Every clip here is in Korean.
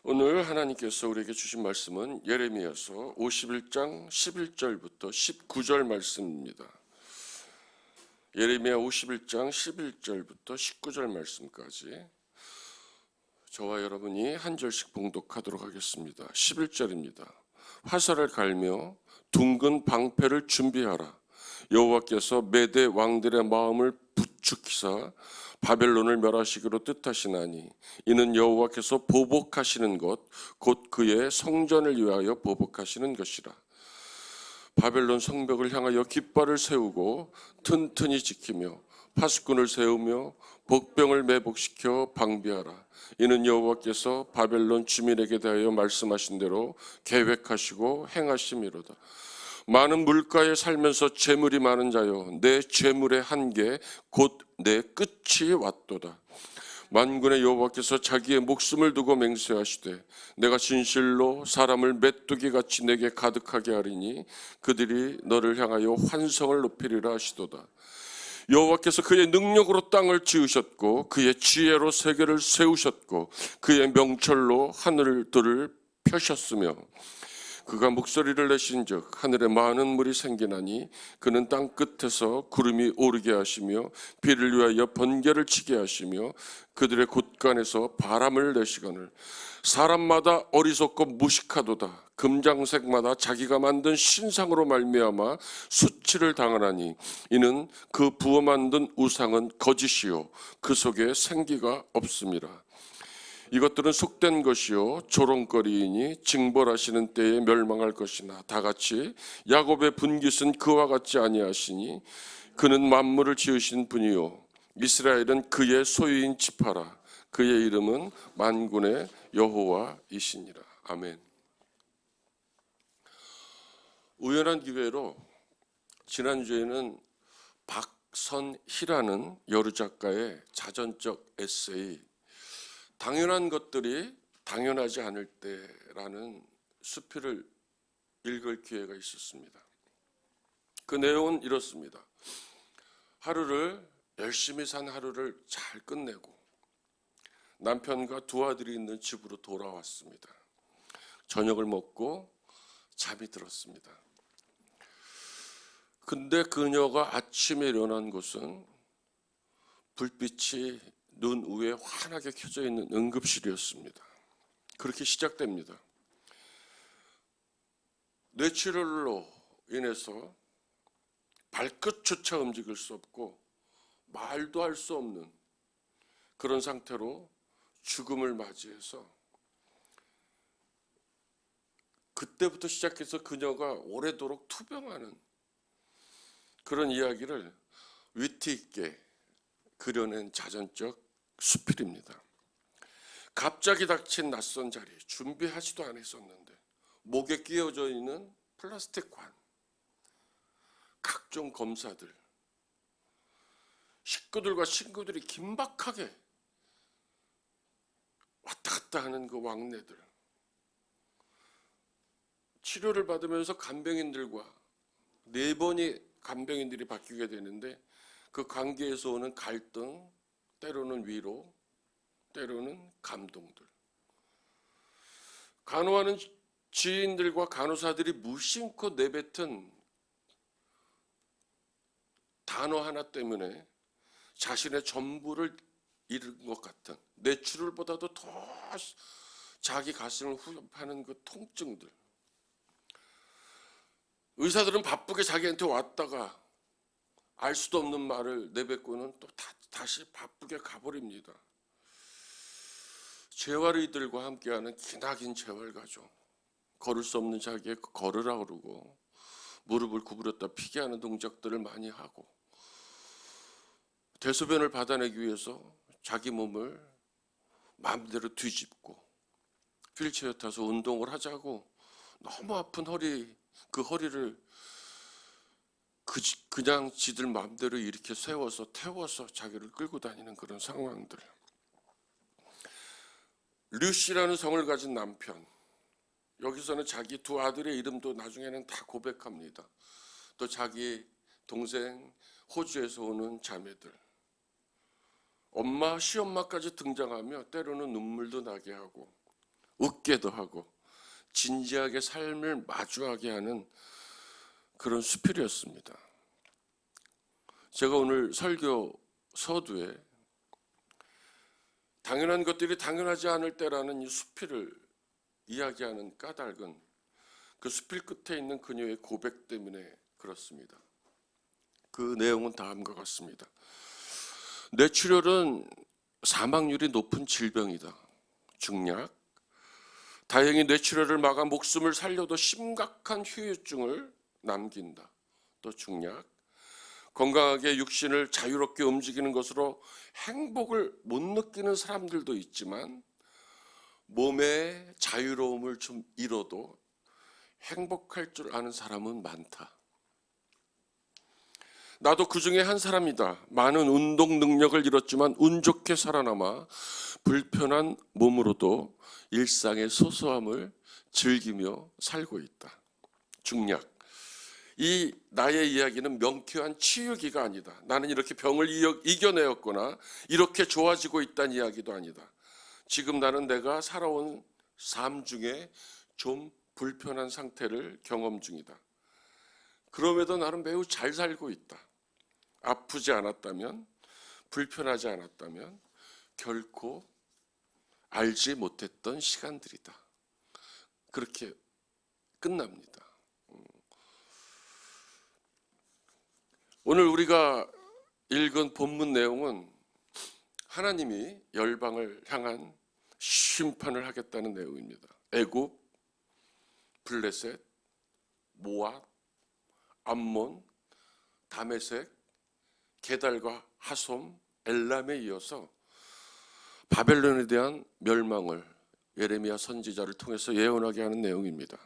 오늘 하나님께서 우리에게 주신 말씀은 예레미야서 51장 11절부터 19절 말씀입니다. 예레미야 51장 11절부터 19절 말씀까지 저와 여러분이 한 절씩 봉독하도록 하겠습니다. 11절입니다. 화살을 갈며 둥근 방패를 준비하라. 여호와께서 메대 왕들의 마음을 부추기사 바벨론을 멸하시기로 뜻하시나니 이는 여호와께서 보복하시는 것 곧 그의 성전을 위하여 보복하시는 것이라. 바벨론 성벽을 향하여 깃발을 세우고 튼튼히 지키며 파수꾼을 세우며 복병을 매복시켜 방비하라. 이는 여호와께서 바벨론 주민에게 대하여 말씀하신 대로 계획하시고 행하심이로다. 많은 물가에 살면서 재물이 많은 자여, 내 재물의 한계 곧 내 끝이 왔도다. 만군의 여호와께서 자기의 목숨을 두고 맹세하시되 내가 진실로 사람을 메뚜기같이 내게 가득하게 하리니 그들이 너를 향하여 환성을 높이리라 하시도다. 여호와께서 그의 능력으로 땅을 지으셨고 그의 지혜로 세계를 세우셨고 그의 명철로 하늘들을 펴셨으며 그가 목소리를 내신즉 하늘에 많은 물이 생기나니 그는 땅 끝에서 구름이 오르게 하시며 비를 위하여 번개를 치게 하시며 그들의 곳간에서 바람을 내시거늘 사람마다 어리석고 무식하도다. 금장색마다 자기가 만든 신상으로 말미암아 수치를 당하나니 이는 그 부어 만든 우상은 거짓이요 그 속에 생기가 없습니다. 이것들은 속된 것이요 조롱거리이니 징벌하시는 때에 멸망할 것이나 다같이 야곱의 분깃은 그와 같지 아니하시니 그는 만물을 지으신 분이요 이스라엘은 그의 소유인 지파라. 그의 이름은 만군의 여호와이시니라. 아멘. 우연한 기회로 지난주에는 박선희라는 여류 작가의 자전적 에세이 당연한 것들이 당연하지 않을 때라는 수필을 읽을 기회가 있었습니다. 그 내용은 이렇습니다. 열심히 산 하루를 잘 끝내고 남편과 두 아들이 있는 집으로 돌아왔습니다. 저녁을 먹고 잠이 들었습니다. 근데 그녀가 아침에 일어난 곳은 불빛이 눈 위에 환하게 켜져 있는 응급실이었습니다. 그렇게 시작됩니다. 뇌출혈로 인해서 발끝조차 움직일 수 없고 말도 할 수 없는 그런 상태로 죽음을 맞이해서 그때부터 시작해서 그녀가 오래도록 투병하는 그런 이야기를 위트 있게 그려낸 자전적 수필입니다. 갑자기 닥친 낯선 자리, 준비하지도 않았었는데 목에 끼워져 있는 플라스틱 관, 각종 검사들, 식구들과 친구들이 긴박하게 왔다 갔다 하는 그 왕래들, 치료를 받으면서 간병인들과 4번이 간병인들이 바뀌게 되는데 그 관계에서 오는 갈등, 때로는 위로, 때로는 감동들. 간호하는 지인들과 간호사들이 무심코 내뱉은 단어 하나 때문에 자신의 전부를 잃은 것 같은 뇌출혈보다도 더 자기 가슴을 후벼파는 그 통증들. 의사들은 바쁘게 자기한테 왔다가 알 수도 없는 말을 내뱉고는 또 다시 바쁘게 가버립니다. 재활의들과 함께하는 기나긴 재활가족, 걸을 수 없는 자기의 걸으라 그러고 무릎을 구부렸다 피게 하는 동작들을 많이 하고 대소변을 받아내기 위해서 자기 몸을 마음대로 뒤집고 휠체어 타서 운동을 하자고 너무 아픈 그 허리를 그냥 지들 마음대로 이렇게 세워서 태워서 자기를 끌고 다니는 그런 상황들. 류씨라는 성을 가진 남편, 여기서는 자기 두 아들의 이름도 나중에는 다 고백합니다. 또 자기 동생 호주에서 오는 자매들, 엄마, 시엄마까지 등장하며 때로는 눈물도 나게 하고 웃게도 하고 진지하게 삶을 마주하게 하는 그런 수필이었습니다. 제가 오늘 설교 서두에 당연한 것들이 당연하지 않을 때라는 이 수필을 이야기하는 까닭은 그 수필 끝에 있는 그녀의 고백 때문에 그렇습니다. 그 내용은 다음과 같습니다. 뇌출혈은 사망률이 높은 질병이다. 중약. 다행히 뇌출혈을 막아 목숨을 살려도 심각한 후유증을 남긴다. 또 중약. 건강하게 육신을 자유롭게 움직이는 것으로 행복을 못 느끼는 사람들도 있지만 몸의 자유로움을 좀 잃어도 행복할 줄 아는 사람은 많다. 나도 그 중에 한 사람이다. 많은 운동 능력을 잃었지만 운 좋게 살아남아 불편한 몸으로도 일상의 소소함을 즐기며 살고 있다. 중약. 이 나의 이야기는 명쾌한 치유기가 아니다. 나는 이렇게 병을 이겨내었거나 이렇게 좋아지고 있다는 이야기도 아니다. 지금 나는 내가 살아온 삶 중에 좀 불편한 상태를 경험 중이다. 그럼에도 나는 매우 잘 살고 있다. 아프지 않았다면, 불편하지 않았다면 결코 알지 못했던 시간들이다. 그렇게 끝납니다. 오늘 우리가 읽은 본문 내용은 하나님이 열방을 향한 심판을 하겠다는 내용입니다. 애굽, 블레셋, 모압, 암몬, 다메섹, 게달과 하솜, 엘람에 이어서 바벨론에 대한 멸망을 예레미야 선지자를 통해서 예언하게 하는 내용입니다.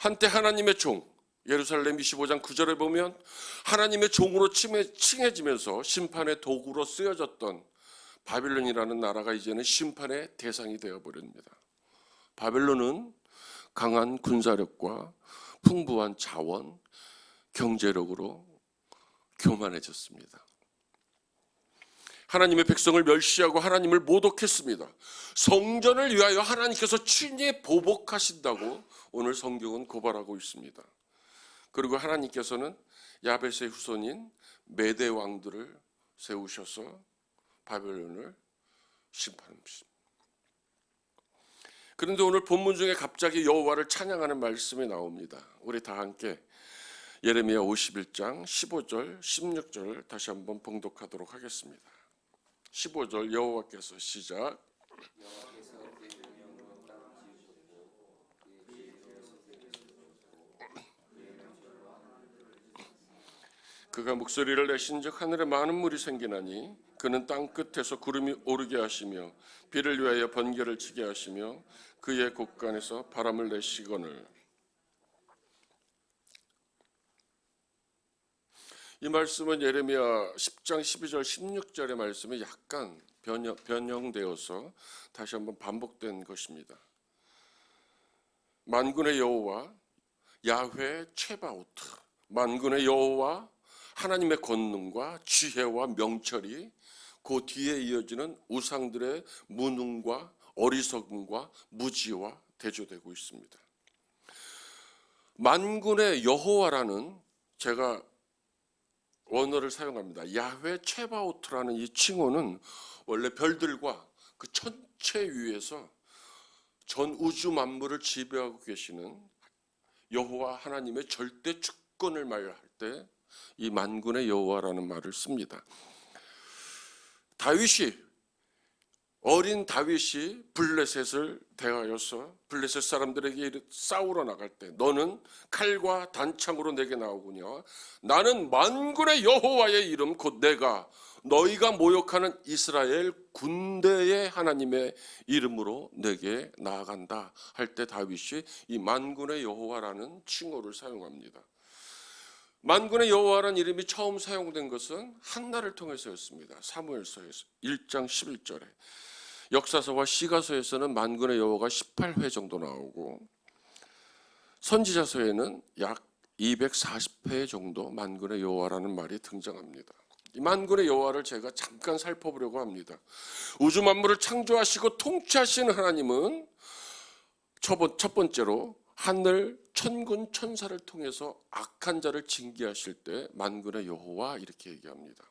한때 하나님의 종, 예루살렘 25장 9절에 보면 하나님의 종으로 칭해지면서 심판의 도구로 쓰여졌던 바벨론이라는 나라가 이제는 심판의 대상이 되어버립니다. 바벨론은 강한 군사력과 풍부한 자원, 경제력으로 교만해졌습니다. 하나님의 백성을 멸시하고 하나님을 모독했습니다. 성전을 위하여 하나님께서 친히 보복하신다고 오늘 성경은 고발하고 있습니다. 그리고 하나님께서는 야벳의 후손인 메대 왕들을 세우셔서 바벨론을 심판합니다. 그런데 오늘 본문 중에 갑자기 여호와를 찬양하는 말씀이 나옵니다. 우리 다 함께 예레미야 51장 15절 16절 다시 한번 봉독하도록 하겠습니다. 15절 여호와께서 시작. 그가 목소리를 내신즉 하늘에 많은 물이 생기나니 그는 땅 끝에서 구름이 오르게 하시며 비를 위하여 번개를 치게 하시며 그의 곳간에서 바람을 내시거늘. 이 말씀은 예레미야 10장 12절 16절의 말씀이 약간 변형되어서 다시 한번 반복된 것입니다. 만군의 여호와 야훼 체바오트, 만군의 여호와 하나님의 권능과 지혜와 명철이 그 뒤에 이어지는 우상들의 무능과 어리석음과 무지와 대조되고 있습니다. 만군의 여호와라는 제가 원어를 사용합니다. 야훼 체바오트라는 이 칭호는 원래 별들과 그 천체 위에서 전 우주 만물을 지배하고 계시는 여호와 하나님의 절대 주권을 말할 때 이 만군의 여호와라는 말을 씁니다. 어린 다윗이 블레셋을 대하여서 블레셋 사람들에게 싸우러 나갈 때 너는 칼과 단창으로 내게 나오구냐. 나는 만군의 여호와의 이름 곧 내가 너희가 모욕하는 이스라엘 군대의 하나님의 이름으로 내게 나아간다 할 때 다윗이 이 만군의 여호와라는 칭호를 사용합니다. 만군의 여호와라는 이름이 처음 사용된 것은 한나를 통해서였습니다. 사무엘서에서 1장 11절에 역사서와 시가서에서는 만군의 여호와가 18회 정도 나오고 선지자서에는 약 240회 정도 만군의 여호와라는 말이 등장합니다. 이 만군의 여호와를 제가 잠깐 살펴보려고 합니다. 우주 만물을 창조하시고 통치하시는 하나님은 첫 번째로 하늘 천군 천사를 통해서 악한 자를 징계하실 때 만군의 여호와 이렇게 얘기합니다.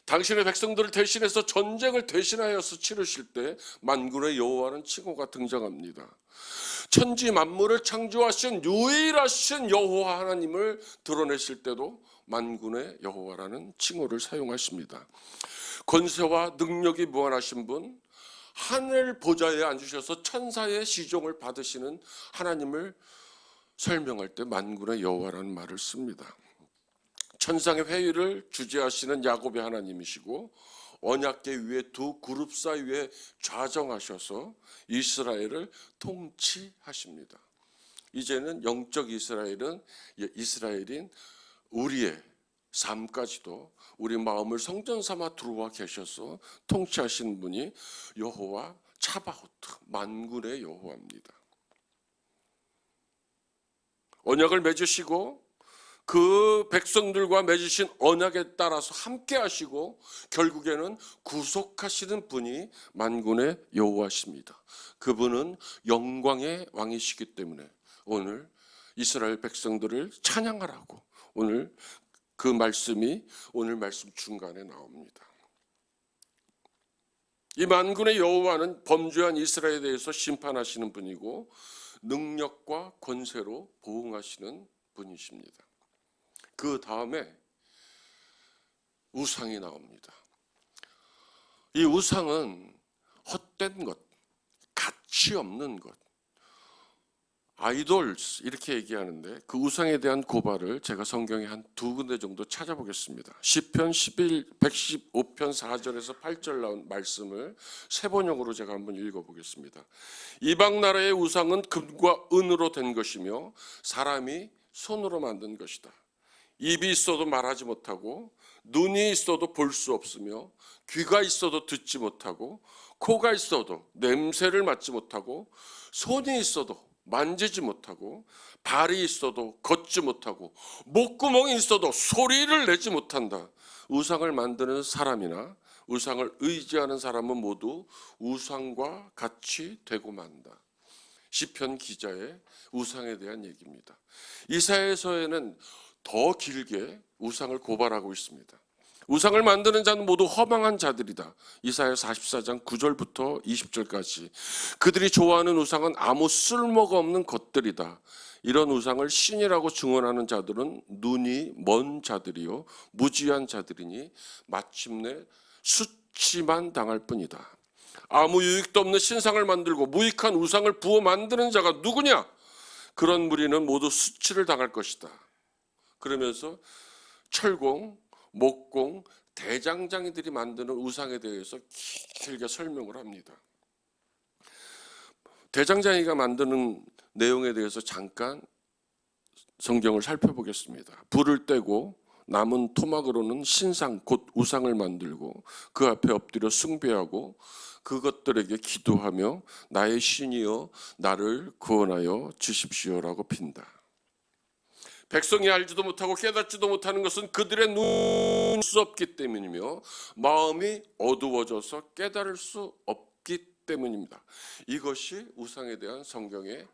당신의 백성들을 대신해서 전쟁을 대신하여서 치르실 때 만군의 여호와는 칭호가 등장합니다. 천지 만물을 창조하신 유일하신 여호와 하나님을 드러내실 때도 만군의 여호와라는 칭호를 사용하십니다. 권세와 능력이 무한하신 분, 하늘 보좌에 앉으셔서 천사의 시종을 받으시는 하나님을 설명할 때 만군의 여호와라는 말을 씁니다. 천상의 회의를 주재하시는 야곱의 하나님이시고 언약궤 위에 두 그룹 사이에 좌정하셔서 이스라엘을 통치하십니다. 이제는 영적 이스라엘인 우리의 삶까지도 우리 마음을 성전 삼아 들어와 계셔서 통치하시는 분이 여호와 차바오트 만군의 여호와입니다. 언약을 맺으시고 그 백성들과 맺으신 언약에 따라서 함께 하시고 결국에는 구속하시는 분이 만군의 여호와십니다. 그분은 영광의 왕이시기 때문에 오늘 이스라엘 백성들을 찬양하라고 오늘 그 말씀이 오늘 말씀 중간에 나옵니다. 이 만군의 여호와는 범죄한 이스라엘에 대해서 심판하시는 분이고 능력과 권세로 보응하시는 분이십니다. 그 다음에 우상이 나옵니다. 이 우상은 헛된 것, 가치 없는 것, 아이돌스 이렇게 얘기하는데 그 우상에 대한 고발을 제가 성경에 한 두 군데 정도 찾아보겠습니다. 시편 115편 4절에서 8절 나온 말씀을 세 번역으로 제가 한번 읽어보겠습니다. 이방 나라의 우상은 금과 은으로 된 것이며 사람이 손으로 만든 것이다. 입이 있어도 말하지 못하고 눈이 있어도 볼 수 없으며 귀가 있어도 듣지 못하고 코가 있어도 냄새를 맡지 못하고 손이 있어도 만지지 못하고 발이 있어도 걷지 못하고 목구멍이 있어도 소리를 내지 못한다. 우상을 만드는 사람이나 우상을 의지하는 사람은 모두 우상과 같이 되고 만다. 시편 기자의 우상에 대한 얘기입니다. 이사야서에는 더 길게 우상을 고발하고 있습니다. 우상을 만드는 자는 모두 허망한 자들이다. 이사야 44장 9절부터 20절까지. 그들이 좋아하는 우상은 아무 쓸모가 없는 것들이다. 이런 우상을 신이라고 증언하는 자들은 눈이 먼 자들이요 무지한 자들이니 마침내 수치만 당할 뿐이다. 아무 유익도 없는 신상을 만들고 무익한 우상을 부어 만드는 자가 누구냐? 그런 무리는 모두 수치를 당할 것이다. 그러면서 철공, 목공, 대장장이들이 만드는 우상에 대해서 길게 설명을 합니다. 대장장이가 만드는 내용에 대해서 잠깐 성경을 살펴보겠습니다. 불을 떼고 남은 토막으로는 신상 곧 우상을 만들고 그 앞에 엎드려 숭배하고 그것들에게 기도하며 나의 신이여 나를 구원하여 주십시오라고 빈다. 백성이 알지도 못하고 깨닫지도 못하는 것은 그들의 눈 수 없기 때문이며 마음이 어두워져서 깨달을 수 없기 때문입니다. 이것이 우상에 대한 성경의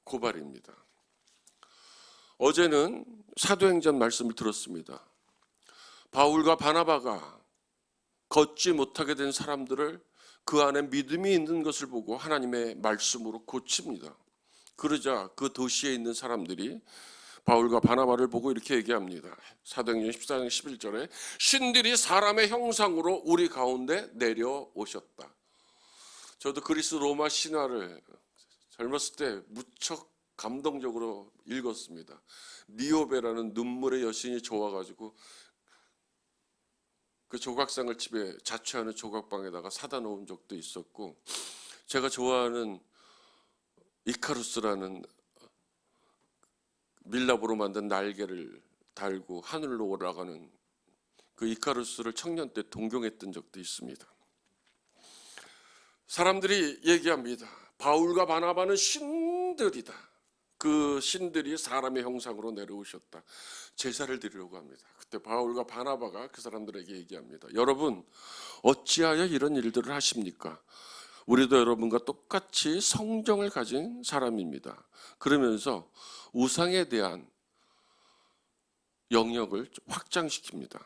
고발입니다. 어제는 사도행전 말씀을 들었습니다. 바울과 바나바가 걷지 못하게 된 사람들을 그 안에 믿음이 있는 것을 보고 하나님의 말씀으로 고칩니다. 그러자 그 도시에 있는 사람들이 바울과 바나바를 보고 이렇게 얘기합니다. 사도행전 14장 11절에 신들이 사람의 형상으로 우리 가운데 내려오셨다. 저도 그리스 로마 신화를 젊었을 때 무척 감동적으로 읽었습니다. 니오베라는 눈물의 여신이 좋아가지고 그 조각상을 집에 자취하는 조각방에다가 사다 놓은 적도 있었고, 제가 좋아하는 이카루스라는 밀랍으로 만든 날개를 달고 하늘로 올라가는 그 이카루스를 청년 때 동경했던 적도 있습니다. 사람들이 얘기합니다. 바울과 바나바는 신들이다. 그 신들이 사람의 형상으로 내려오셨다. 제사를 드리려고 합니다. 그때 바울과 바나바가 그 사람들에게 얘기합니다. 여러분, 어찌하여 이런 일들을 하십니까? 우리도 여러분과 똑같이 성정을 가진 사람입니다. 그러면서 우상에 대한 영역을 확장시킵니다.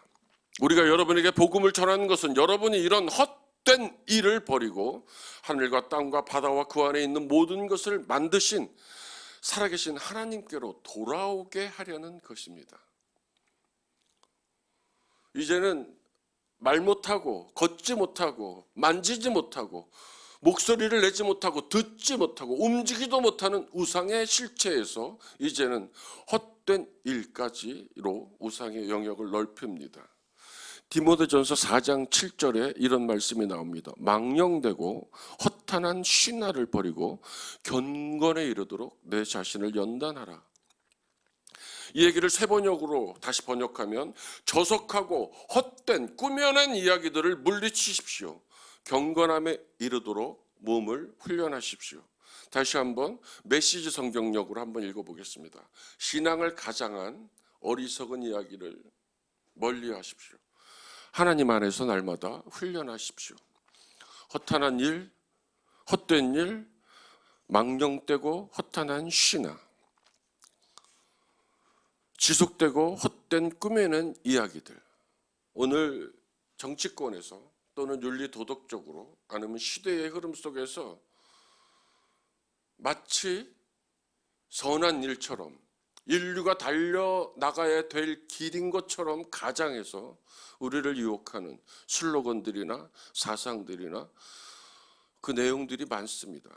우리가 여러분에게 복음을 전하는 것은 여러분이 이런 헛된 일을 버리고 하늘과 땅과 바다와 그 안에 있는 모든 것을 만드신 살아계신 하나님께로 돌아오게 하려는 것입니다. 이제는 말 못하고 걷지 못하고 만지지 못하고 목소리를 내지 못하고 듣지 못하고 움직이도 못하는 우상의 실체에서 이제는 헛된 일까지로 우상의 영역을 넓힙니다. 디모데전서 4장 7절에 이런 말씀이 나옵니다. 망령되고 허탄한 신화를 버리고 경건에 이르도록 내 자신을 연단하라. 이 얘기를 세번역으로 다시 번역하면 저속하고 헛된 꾸며낸 이야기들을 물리치십시오. 경건함에 이르도록 몸을 훈련하십시오. 다시 한번 메시지 성경역으로 한번 읽어보겠습니다. 신앙을 가장한 어리석은 이야기를 멀리하십시오. 하나님 안에서 날마다 훈련하십시오. 허탄한 일, 헛된 일, 망령되고 허탄한 신화, 지속되고 헛된 꾸며낸 이야기들. 오늘 정치권에서 또는 윤리 도덕적으로 아니면 시대의 흐름 속에서 마치 선한 일처럼 인류가 달려나가야 될 길인 것처럼 가장해서 우리를 유혹하는 슬로건들이나 사상들이나 그 내용들이 많습니다.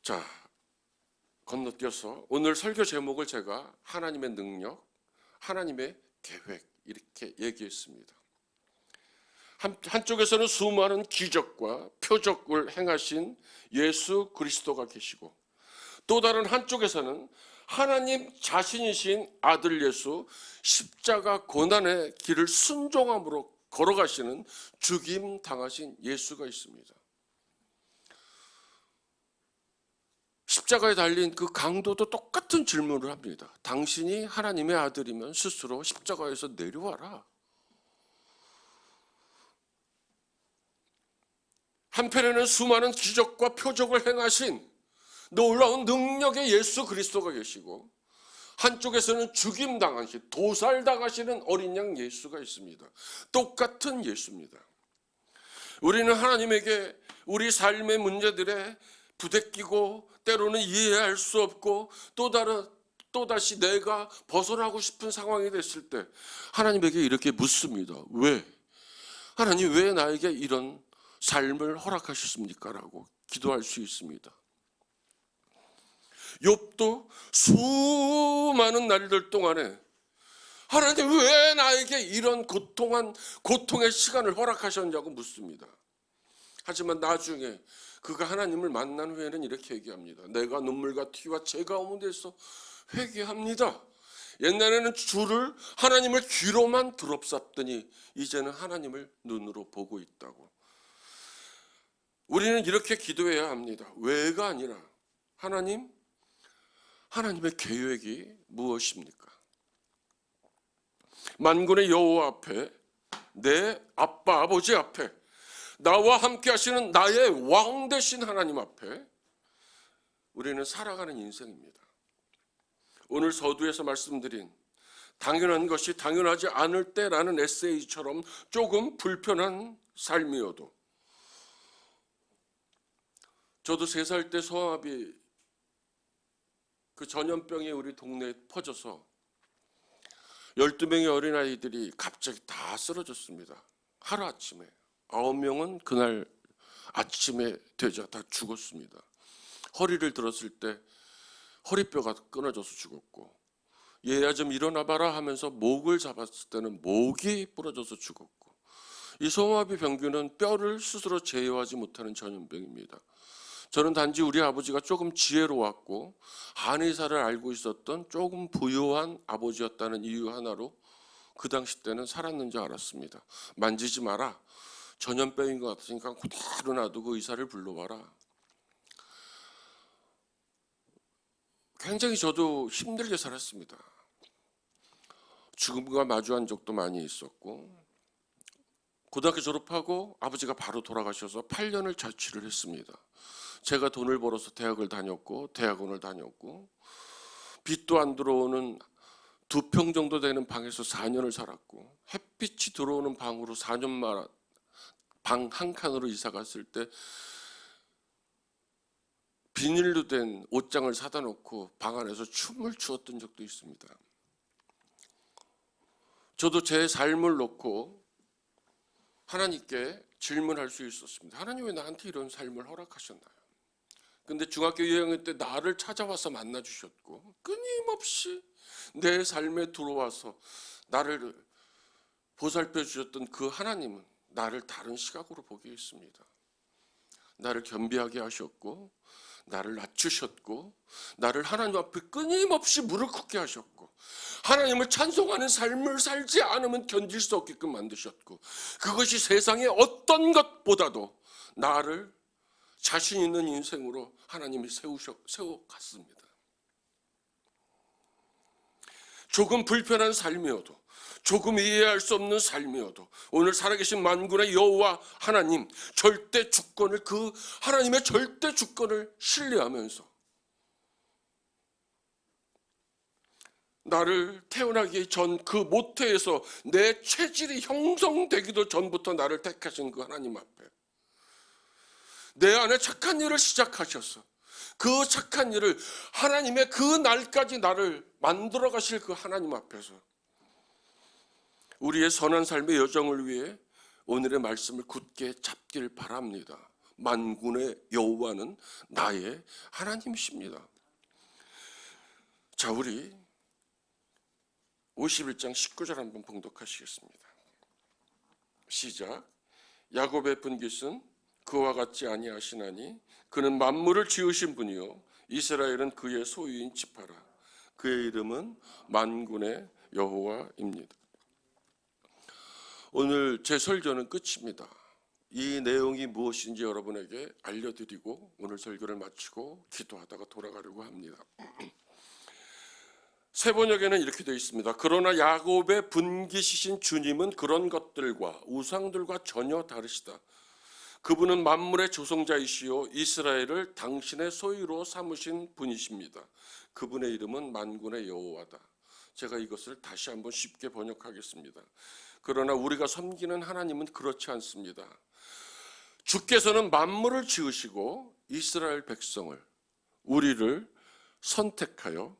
자, 건너뛰어서 오늘 설교 제목을 제가 하나님의 능력, 하나님의 계획 이렇게 얘기했습니다. 한쪽에서는 수많은 기적과 표적을 행하신 예수 그리스도가 계시고 또 다른 한쪽에서는 하나님 자신이신 아들 예수 십자가 고난의 길을 순종함으로 걸어가시는 죽임 당하신 예수가 있습니다. 십자가에 달린 그 강도도 똑같은 질문을 합니다. 당신이 하나님의 아들이면 스스로 십자가에서 내려와라. 한편에는 수많은 기적과 표적을 행하신 놀라운 능력의 예수 그리스도가 계시고 한쪽에서는 죽임당하신 도살당하시는 어린 양 예수가 있습니다. 똑같은 예수입니다. 우리는 하나님에게 우리 삶의 문제들에 부대끼고 때로는 이해할 수 없고 또다시 내가 벗어나고 싶은 상황이 됐을 때 하나님에게 이렇게 묻습니다. 왜? 하나님 왜 나에게 이런 삶을 허락하셨습니까? 라고 기도할 수 있습니다. 욥도 수많은 날들 동안에 하나님 왜 나에게 이런 고통의 시간을 허락하셨냐고 묻습니다. 하지만 나중에 그가 하나님을 만난 후에는 이렇게 얘기합니다. 내가 눈물과 티와 죄가 없는 데서 회개합니다. 옛날에는 주를 하나님을 귀로만 드럽잡더니 이제는 하나님을 눈으로 보고 있다고. 우리는 이렇게 기도해야 합니다. 왜가 아니라 하나님의 계획이 무엇입니까? 만군의 여호와 앞에 내 아빠 아버지 앞에 나와 함께 하시는 나의 왕 되신 하나님 앞에 우리는 살아가는 인생입니다. 오늘 서두에서 말씀드린 당연한 것이 당연하지 않을 때라는 에세이처럼 조금 불편한 삶이어도 저도 3살 때 소아마비 그 전염병이 우리 동네에 퍼져서 12명의 어린아이들이 갑자기 다 쓰러졌습니다. 하루아침에 9명은 그날 아침에 되자 다 죽었습니다. 허리를 들었을 때 허리뼈가 끊어져서 죽었고 얘야 좀 일어나봐라 하면서 목을 잡았을 때는 목이 부러져서 죽었고 이 소아마비 병균은 뼈를 스스로 제어하지 못하는 전염병입니다. 저는 단지 우리 아버지가 조금 지혜로웠고 한의사를 알고 있었던 조금 부유한 아버지였다는 이유 하나로 그 당시 때는 살았는지 알았습니다. 만지지 마라. 전염병인 것 같으니까 그대로 놔두고 의사를 불러와라. 굉장히 저도 힘들게 살았습니다. 죽음과 마주한 적도 많이 있었고 고등학교 졸업하고 아버지가 바로 돌아가셔서 8년을 자취를 했습니다. 제가 돈을 벌어서 대학을 다녔고 대학원을 다녔고 빛도 안 들어오는 2평 정도 되는 방에서 4년을 살았고 햇빛이 들어오는 방으로 4년만 방 한 칸으로 이사 갔을 때 비닐로 된 옷장을 사다 놓고 방 안에서 춤을 추었던 적도 있습니다. 저도 제 삶을 놓고 하나님께 질문할 수 있었습니다. 하나님 왜 나한테 이런 삶을 허락하셨나요? 근데 중학교 2학년 때 나를 찾아와서 만나 주셨고 끊임없이 내 삶에 들어와서 나를 보살펴 주셨던 그 하나님은 나를 다른 시각으로 보게 했습니다. 나를 겸비하게 하셨고 나를 낮추셨고 나를 하나님 앞에 끊임없이 무릎 꿇게 하셨고 하나님을 찬송하는 삶을 살지 않으면 견딜 수 없게끔 만드셨고 그것이 세상의 어떤 것보다도 나를 자신 있는 인생으로 하나님이 세워갔습니다. 조금 불편한 삶이어도 조금 이해할 수 없는 삶이어도 오늘 살아계신 만군의 여호와 하나님 절대 주권을 그 하나님의 절대 주권을 신뢰하면서 나를 태어나기 전 그 모태에서 내 체질이 형성되기도 전부터 나를 택하신 그 하나님 앞에 내 안에 착한 일을 시작하셔서 그 착한 일을 하나님의 그 날까지 나를 만들어 가실 그 하나님 앞에서 우리의 선한 삶의 여정을 위해 오늘의 말씀을 굳게 잡길 바랍니다. 만군의 여호와는 나의 하나님이십니다. 자, 우리 51장 19절 한번 봉독하시겠습니다. 시작. 야곱의 분깃은 그와 같지 아니하시나니 그는 만물을 지으신 분이요 이스라엘은 그의 소유인 지파라. 그의 이름은 만군의 여호와입니다. 오늘 제 설교는 끝입니다. 이 내용이 무엇인지 여러분에게 알려드리고 오늘 설교를 마치고 기도하다가 돌아가려고 합니다. 세번역에는 이렇게 되어 있습니다. 그러나 야곱의 분깃이신 주님은 그런 것들과 우상들과 전혀 다르시다. 그분은 만물의 조성자이시요 이스라엘을 당신의 소유로 삼으신 분이십니다. 그분의 이름은 만군의 여호와다. 제가 이것을 다시 한번 쉽게 번역하겠습니다. 그러나 우리가 섬기는 하나님은 그렇지 않습니다. 주께서는 만물을 지으시고 이스라엘 백성을 우리를 선택하여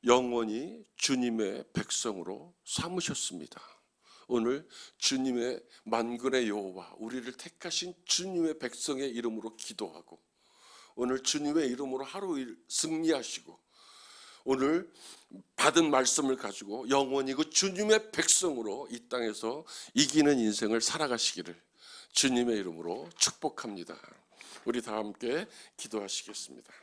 영원히 주님의 백성으로 삼으셨습니다. 오늘 주님의 만군의 여호와 우리를 택하신 주님의 백성의 이름으로 기도하고 오늘 주님의 이름으로 하루 일 승리하시고 오늘 받은 말씀을 가지고 영원히 그 주님의 백성으로 이 땅에서 이기는 인생을 살아가시기를 주님의 이름으로 축복합니다. 우리 다 함께 기도하시겠습니다.